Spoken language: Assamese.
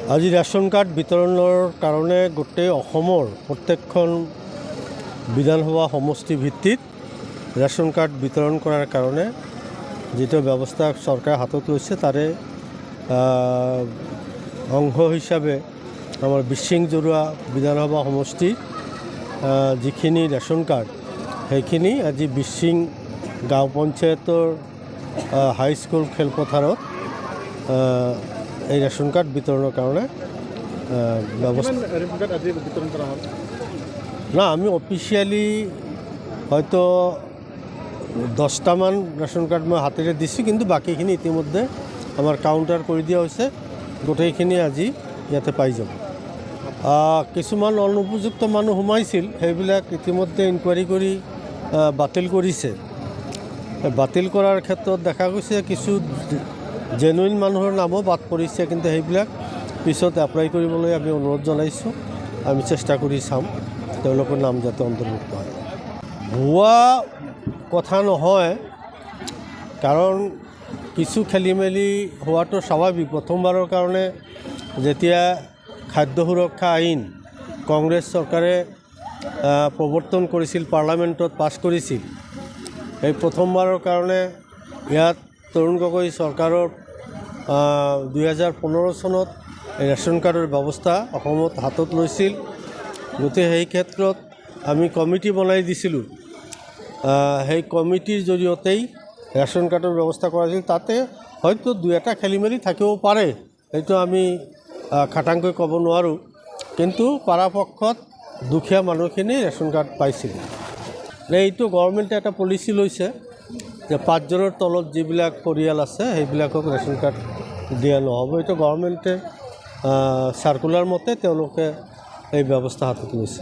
আজি ৰেচন কাৰ্ড বিতৰণৰ কাৰণে গোটেই অসমৰ প্ৰত্যেকখন বিধানসভা সমষ্টি ভিত্তিত ৰেচন কাৰ্ড বিতৰণ কৰাৰ কাৰণে যিটো ব্যৱস্থা চৰকাৰে হাতত লৈছে তাৰে অংশ হিচাপে আমাৰ বিশিং জৰুৱা বিধানসভা সমষ্টিৰ যিখিনি ৰেচন কাৰ্ড সেইখিনি আজি বিশিং গাঁও পঞ্চায়তৰ হাইস্কুল খেলপথাৰত এই ৰেচন কাৰ্ড বিতৰণৰ কাৰণে ব্যৱস্থা না আমি অফিচিয়েলি হয়তো 10টামান ৰেচন কাৰ্ড মই হাতেৰে দিছোঁ, কিন্তু বাকীখিনি ইতিমধ্যে আমাৰ কাউণ্টাৰ কৰি দিয়া হৈছে। গোটেইখিনি আজি ইয়াতে পাই যাব। কিছুমান অনুপযুক্ত মানুহ সোমাইছিল, সেইবিলাক ইতিমধ্যে ইনকুৱাৰী কৰি বাতিল কৰিছে। বাতিল কৰাৰ ক্ষেত্ৰত দেখা গৈছে কিছু জেনুইন মানুহৰ নামো বাদ পৰিছে, কিন্তু সেইবিলাক পিছত এপ্লাই কৰিবলৈ আমি অনুৰোধ জনাইছোঁ। আমি চেষ্টা কৰি চাম তেওঁলোকৰ নাম যাতে অন্তৰ্ভুক্ত হয়। ভুৱা কথা নহয়, কাৰণ কিছু খেলি মেলি হোৱাটো স্বাভাৱিক। প্ৰথমবাৰৰ কাৰণে যেতিয়া খাদ্য সুৰক্ষা আইন কংগ্ৰেছ চৰকাৰে প্ৰৱৰ্তন কৰিছিল, পাৰ্লামেণ্টত পাছ কৰিছিল, এই প্ৰথমবাৰৰ কাৰণে ইয়াত তৰুণ গগৈ চৰকাৰৰ 2015 চনত ৰেচন কাৰ্ডৰ ব্যৱস্থা অসমত হাতত লৈছিল। গতিকে সেই ক্ষেত্ৰত আমি কমিটি বনাই দিছিলোঁ। সেই কমিটিৰ জৰিয়তেই ৰেচন কাৰ্ডৰ ব্যৱস্থা কৰা হৈছিল। তাতে হয়তো 2-এটা খেলি মেলি থাকিব পাৰে, সেইটো আমি খাটাংকৈ ক'ব নোৱাৰোঁ, কিন্তু পৰাপক্ষত দুখীয়া মানুহখিনি ৰেচন কাৰ্ড পাইছিল। এইটো গভৰ্ণমেণ্টে এটা পলিচি লৈছে যে 5জনৰ তলত যিবিলাক পৰিয়াল আছে সেইবিলাকক ৰেচন কাৰ্ড দিয়া নহ'ব। এইটো গভৰ্ণমেণ্টে চাৰ্কুলাৰ মতে তেওঁলোকে এই ব্যৱস্থা হাতত লৈছে।